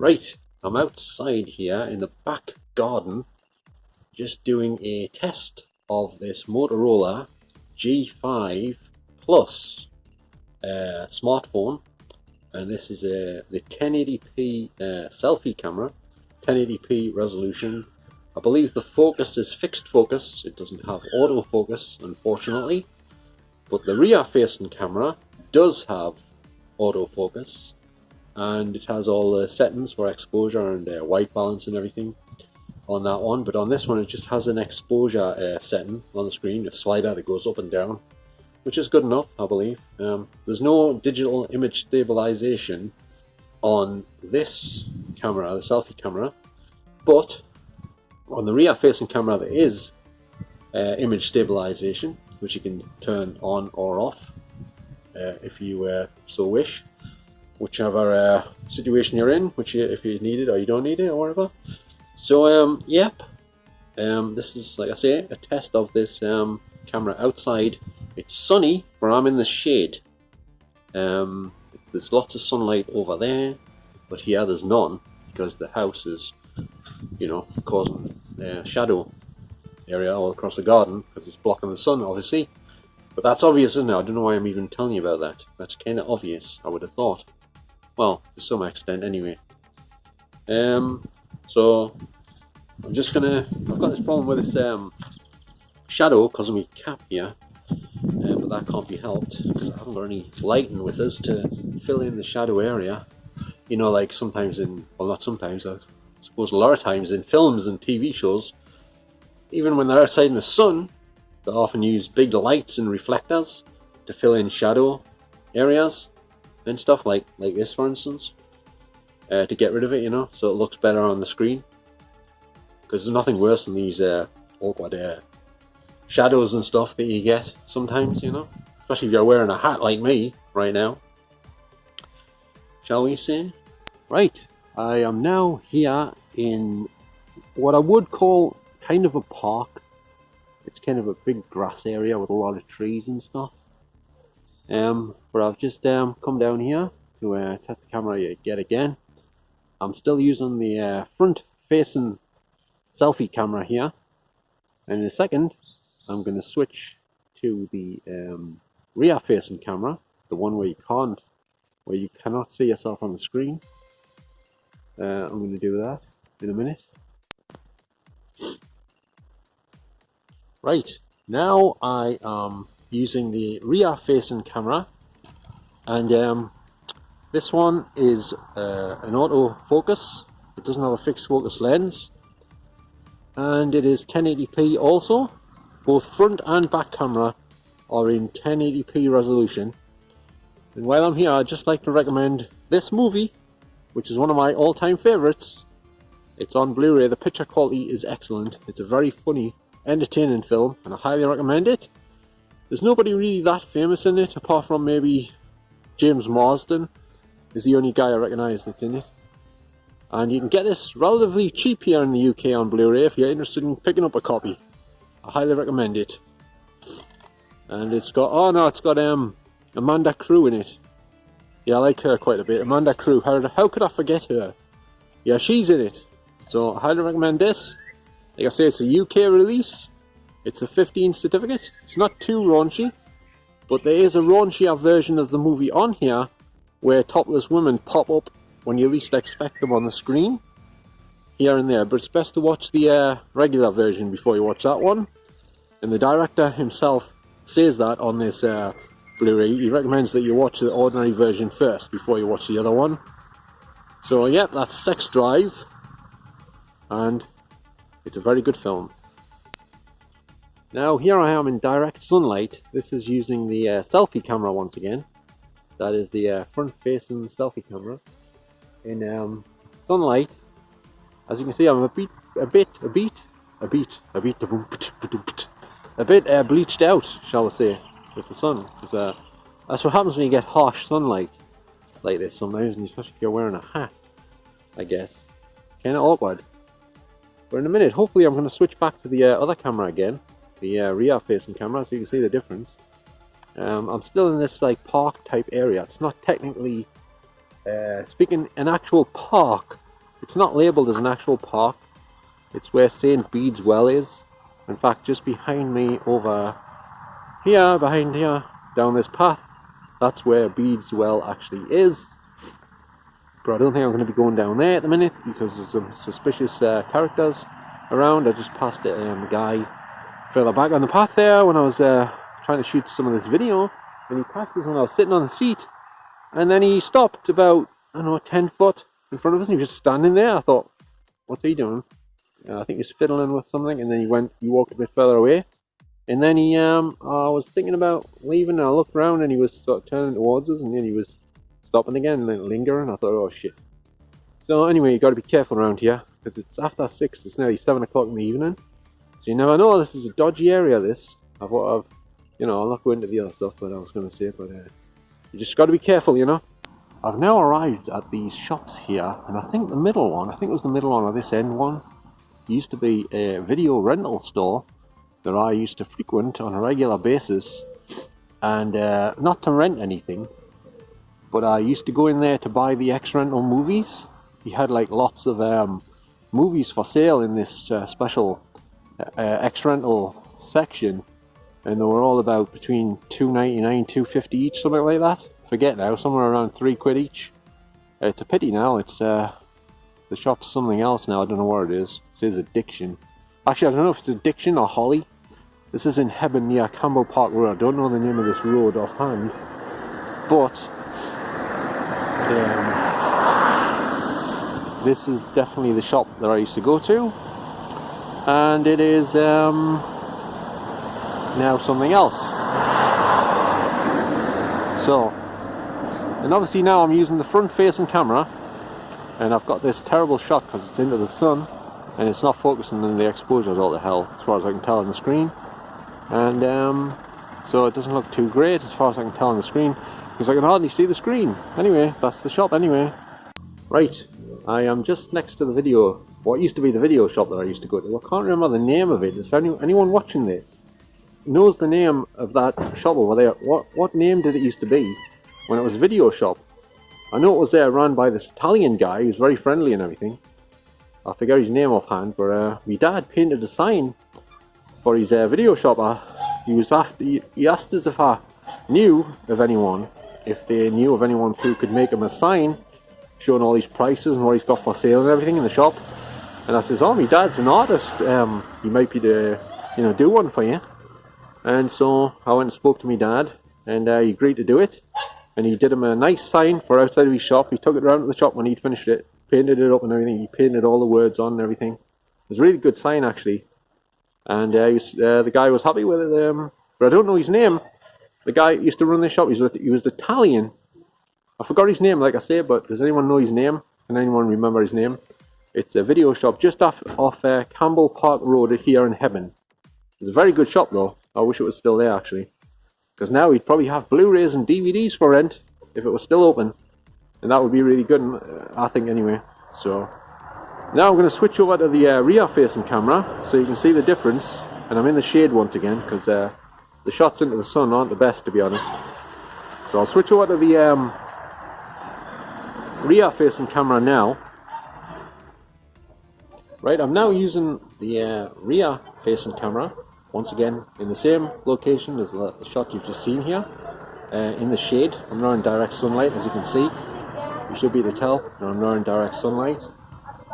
Right, I'm outside here in the back garden just doing a test of this Motorola G5 Plus smartphone, and this is the 1080p selfie camera, 1080p resolution. I believe the focus is fixed focus, it doesn't have autofocus unfortunately, but the rear facing camera does have autofocus, and it has all the settings for exposure and white balance and everything on that one. But on this one it just has an exposure setting on the screen, a slider that goes up and down, which is good enough, I believe. There's no digital image stabilization on this camera, the selfie camera, but on the rear facing camera there is image stabilization, which you can turn on or off if you so wish, whichever situation you're in, if you need it or you don't need it or whatever. So yep, this is, like I say, a test of this camera outside. It's sunny, but I'm in the shade. There's lots of sunlight over there, but here there's none because the house is, you know, causing shadow area all across the garden because it's blocking the sun, obviously. But that's obvious, isn't it? I don't know why I'm even telling you about that. That's kind of obvious, I would have thought. Well, to some extent, anyway. So I'm just gonna. I've got this problem with this shadow because of my cap here, but that can't be helped because I haven't got any lighting with us to fill in the shadow area. You know, like sometimes well, not sometimes, I suppose a lot of times in films and TV shows, even when they're outside in the sun, they often use big lights and reflectors to fill in shadow areas and stuff like this, for instance, to get rid of it, you know, so it looks better on the screen. Because there's nothing worse than these awkward shadows and stuff that you get sometimes, you know, especially if you're wearing a hat like me right now. Shall we say? Right, I am now here in what I would call kind of a park. It's kind of a big grass area with a lot of trees and stuff. But I've just come down here to test the camera yet again. I'm still using the front facing selfie camera here, and in a second I'm going to switch to the rear facing camera, the one where you cannot see yourself on the screen. I'm going to do that in a minute. Right, now I am using the rear facing camera, and this one is an autofocus. It doesn't have a fixed focus lens, and it is 1080p also. Both front and back camera are in 1080p resolution. And while I'm here, I'd just like to recommend this movie, which is one of my all-time favorites. It's on Blu-ray. The picture quality is excellent. It's a very funny, entertaining film, and I highly recommend it. There's nobody really that famous in it, apart from maybe James Marsden is the only guy I recognise that's in it. And you can get this relatively cheap here in the UK on Blu-ray if you're interested in picking up a copy. I highly recommend it. And it's got, it's got Amanda Crew in it. Yeah, I like her quite a bit. Amanda Crew, how could I forget her? Yeah, she's in it. So I highly recommend this. Like I say, it's a UK release. It's a 15 certificate. It's not too raunchy, but there is a raunchier version of the movie on here where topless women pop up when you least expect them on the screen, here and there. But it's best to watch the regular version before you watch that one. And the director himself says that on this Blu-ray. He recommends that you watch the ordinary version first before you watch the other one. So yeah, that's Sex Drive, and it's a very good film. Now here I am in direct sunlight. This is using the selfie camera once again. That is the front-facing selfie camera. In sunlight, as you can see, I'm a bit bleached out, shall we say, with the sun. That's what happens when you get harsh sunlight like this sometimes, and especially if you're wearing a hat, I guess. Kind of awkward. But in a minute, hopefully I'm going to switch back to the other camera again, the rear facing camera, so you can see the difference. I'm still in this like park type area. It's not technically speaking an actual park, it's not labelled as an actual park. It's where St. Bede's Well is. In fact, just behind me over here, behind here, down this path, that's where Bede's Well actually is. But I don't think I'm going to be going down there at the minute because there's some suspicious characters around. I just passed a guy further back on the path there when I was trying to shoot some of this video, and he passed us when I was sitting on the seat, and then he stopped about, I don't know, 10 foot in front of us, and he was just standing there. I thought, what's he doing? I think he was fiddling with something, and then he walked a bit further away, and then I was thinking about leaving, and I looked around, and he was sort of turning towards us, and then he was stopping again and then lingering. I thought, oh shit. So anyway, you got to be careful around here, because it's after 6, it's nearly 7 o'clock in the evening, so you never know. This is a dodgy area, this. I thought I'll not go into the other stuff that I was going to say, but you just got to be careful, you know. I've now arrived at these shops here, and I think the middle one, it was the middle one, or this end one, used to be a video rental store that I used to frequent on a regular basis, and not to rent anything, but I used to go in there to buy the X-Rental movies. He had like lots of movies for sale in this special X-Rental section, and they were all about between $2.99, $2.50 each, something like that. Forget now, somewhere around £3 each. It's a pity now. It's the shop's something else now. I don't know where it is. It says Addiction. Actually, I don't know if it's Addiction or Holly. This is in Hebburn near Campbell Park Road. I don't know the name of this road offhand, but this is definitely the shop that I used to go to, and it is now something else. So, and obviously now I'm using the front facing camera, and I've got this terrible shot because it's into the sun and it's not focusing, and the exposure is all the hell as far as I can tell on the screen, and so it doesn't look too great as far as I can tell on the screen because I can hardly see the screen. Anyway, that's the shop anyway. Right, I am just next to the video, what used to be the video shop that I used to go to. I can't remember the name of it. If anyone watching this knows the name of that shop over there, what name did it used to be when it was a video shop? I know it was run by this Italian guy who was very friendly and everything. I forget his name offhand, but my dad painted a sign for his video shop. He asked us if I knew of anyone, if they knew of anyone who could make him a sign showing all these prices and what he's got for sale and everything in the shop. And I says, oh, my dad's an artist, he might be to, do one for you. And so I went and spoke to my dad, and he agreed to do it. And he did him a nice sign for outside of his shop. He took it around to the shop when he'd finished it, painted it up and everything. He painted all the words on and everything. It was a really good sign actually. And the guy was happy with it, but I don't know his name. The guy used to run this shop, he was Italian. I forgot his name, like I say, but does anyone know his name? Can anyone remember his name? It's a video shop just off Campbell Park Road here in Hebburn. It's a very good shop though. I wish it was still there actually, because now he'd probably have Blu-rays and DVDs for rent if it was still open, and that would be really good, I think anyway. So now I'm going to switch over to the rear facing camera so you can see the difference, and I'm in the shade once again because the shots into the sun aren't the best, to be honest. So I'll switch over to the rear facing camera now. Right, I'm now using the rear facing camera once again in the same location as the shot you've just seen here, in the shade. I'm now in direct sunlight, as you can see. You should be able to tell that I'm now in direct sunlight,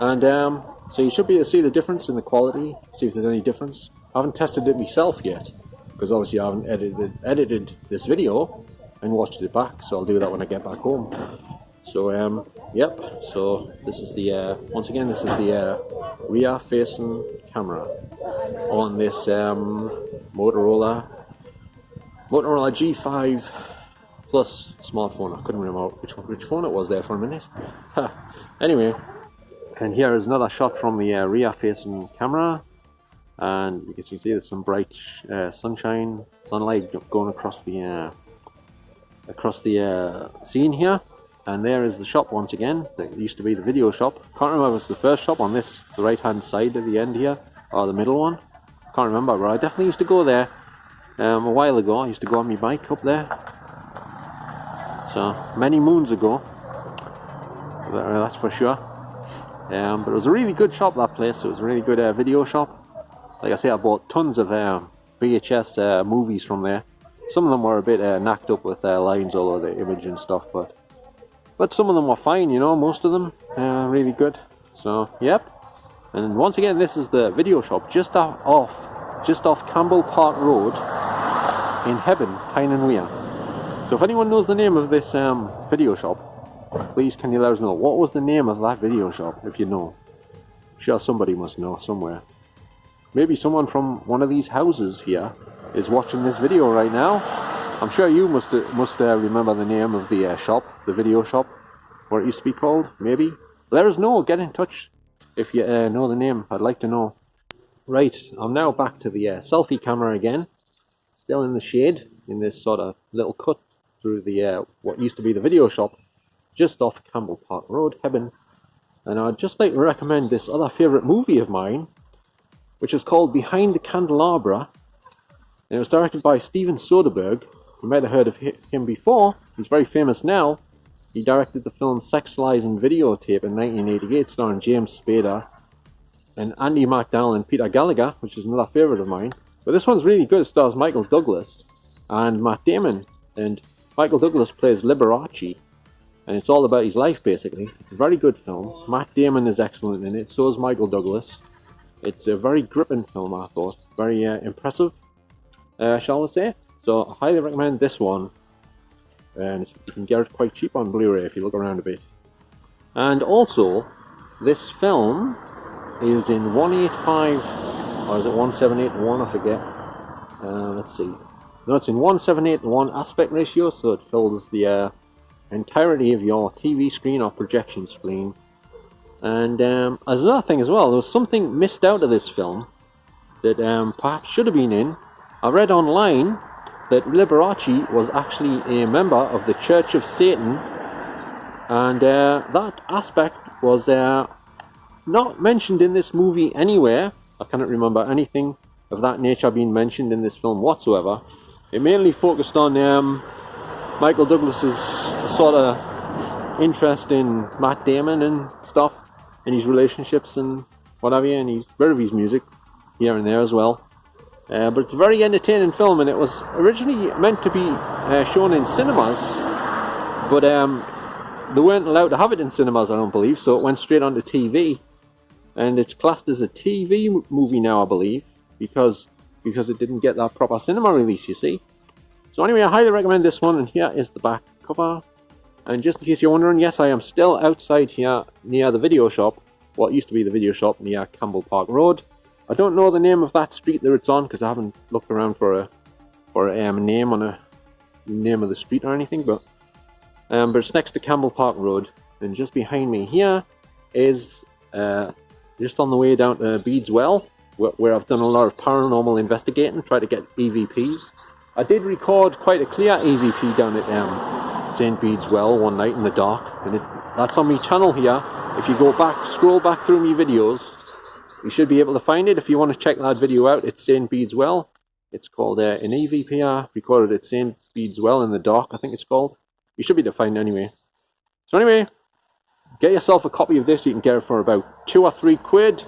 and so you should be able to see the difference in the quality, see if there's any difference. I haven't tested it myself yet because obviously I haven't edited this video and watched it back, so I'll do that when I get back home. So yep, so this is the once again, this is the rear facing camera on this Motorola G5 Plus smartphone. I couldn't remember which phone it was there for a minute. Anyway, and here is another shot from the rear facing camera, and you can see there's some bright sunlight going across the scene here. And there is the shop once again. That used to be the video shop. Can't remember if it's the first shop on this, the right hand side at the end here, or the middle one. Can't remember, but I definitely used to go there a while ago. I used to go on my bike up there. So many moons ago, that's for sure. But it was a really good shop, that place. It was a really good video shop. Like I say, I bought tons of VHS movies from there. Some of them were a bit knacked up with lines all over the image and stuff, but some of them were fine, you know, most of them really good. So, yep. And once again, this is the video shop just off Campbell Park Road in Hebburn Tyne Wear. So if anyone knows the name of this video shop, please can you let us know. What was the name of that video shop, if you know? I'm sure somebody must know somewhere. Maybe someone from one of these houses here is watching this video right now. I'm sure you must remember the name of the shop, the video shop, what it used to be called, maybe. Let us know, get in touch if you know the name. I'd like to know. Right, I'm now back to the selfie camera again. Still in the shade, in this sort of little cut through the what used to be the video shop, just off Campbell Park Road, Hebburn. And I'd just like to recommend this other favourite movie of mine, which is called Behind the Candelabra. And it was directed by Steven Soderbergh. You might have heard of him before. He's very famous now. He directed the film Sex, Lies and Videotape in 1988, starring James Spader and Andy McDowell and Peter Gallagher, which is another favourite of mine. But this one's really good. It stars Michael Douglas and Matt Damon. And Michael Douglas plays Liberace. And it's all about his life, basically. It's a very good film. Matt Damon is excellent in it. So is Michael Douglas. It's a very gripping film, I thought. Very impressive, shall we say. So I highly recommend this one. And you can get it quite cheap on Blu-ray if you look around a bit. And also, this film is in 185, or is it 1781, I forget. Let's see. No, it's in 1781 aspect ratio, so it fills the entirety of your TV screen or projection screen. And as another thing as well, there was something missed out of this film that perhaps should have been in. I read online that Liberace was actually a member of the Church of Satan, and that aspect was not mentioned in this movie anywhere. I cannot remember anything of that nature being mentioned in this film whatsoever. It mainly focused on Michael Douglas's sort of interest in Matt Damon and stuff, and his relationships and whatever, and his bit of his music here and there as well. But it's a very entertaining film, and it was originally meant to be shown in cinemas, but they weren't allowed to have it in cinemas, I don't believe, so it went straight onto TV, and it's classed as a TV movie now, I believe, because it didn't get that proper cinema release, you see. So anyway, I highly recommend this one, and here is the back cover. And just in case you're wondering, yes, I am still outside here near the video shop, what used to be the video shop near Campbell Park Road. I don't know the name of that street that it's on because I haven't looked around for a name on a name of the street or anything, but it's next to Campbell Park Road, and just behind me here is just on the way down to Bede's Well, where I've done a lot of paranormal investigating, try to get EVPs. I did record quite a clear EVP down at St. Bede's Well one night in the dark, and that's on my channel here. If you go back, scroll back through my videos, you should be able to find it. If you want to check that video out, it's St. Bede's Well. It's called an EVP recorded at St. Bede's Well in the dark, I think it's called. You should be able to find it anyway. So anyway, get yourself a copy of this. You can get it for about £2 or £3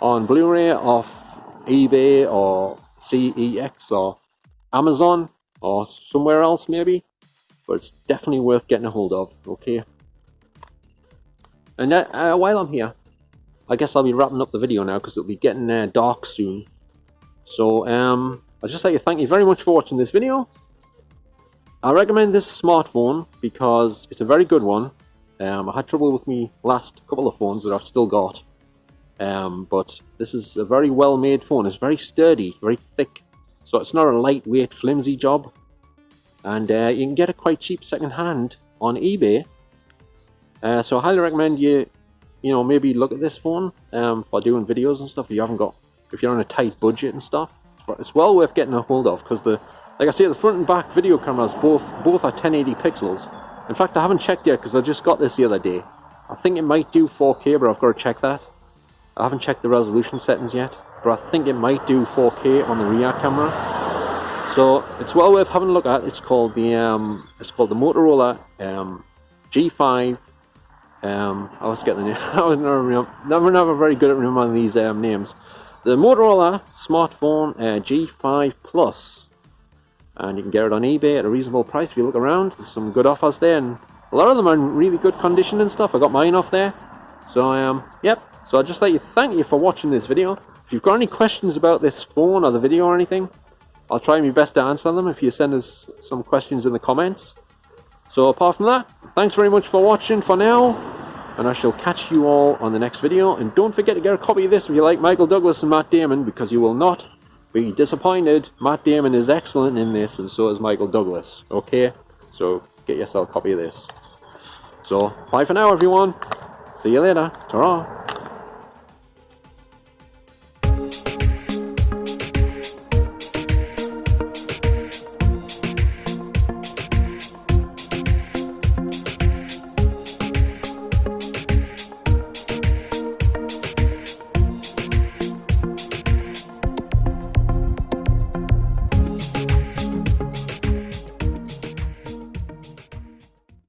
on Blu-ray off eBay or CEX or Amazon or somewhere else maybe. But it's definitely worth getting a hold of, okay? And while I'm here, I guess I'll be wrapping up the video now because it'll be getting dark soon. So I'd just like to thank you very much for watching this video. I recommend this smartphone because it's a very good one. I had trouble with my last couple of phones that I've still got. But this is a very well made phone. It's very sturdy, very thick. So it's not a lightweight, flimsy job. And you can get it quite cheap second hand on eBay. So I highly recommend you maybe look at this phone for doing videos and stuff. If you're on a tight budget and stuff, it's well worth getting a hold of because like I say, the front and back video cameras both are 1080 pixels. In fact, I haven't checked yet because I just got this the other day. I think it might do 4K, but I've got to check that. I haven't checked the resolution settings yet, but I think it might do 4K on the rear camera. So it's well worth having a look at. It's called the Motorola G5 I was getting the name. I was never very good at remembering these names. The Motorola smartphone G5 Plus, and you can get it on eBay at a reasonable price if you look around. There's some good offers there, and a lot of them are in really good condition and stuff. I got mine off there. So yep. So I'd just like to thank you for watching this video. If you've got any questions about this phone or the video or anything, I'll try my best to answer them if you send us some questions in the comments. So apart from that, thanks very much for watching for now, and I shall catch you all on the next video. And don't forget to get a copy of this if you like Michael Douglas and Matt Damon, because you will not be disappointed. Matt Damon is excellent in this, and so is Michael Douglas. Okay, so get yourself a copy of this. So bye for now, everyone. See you later. Ta-ra.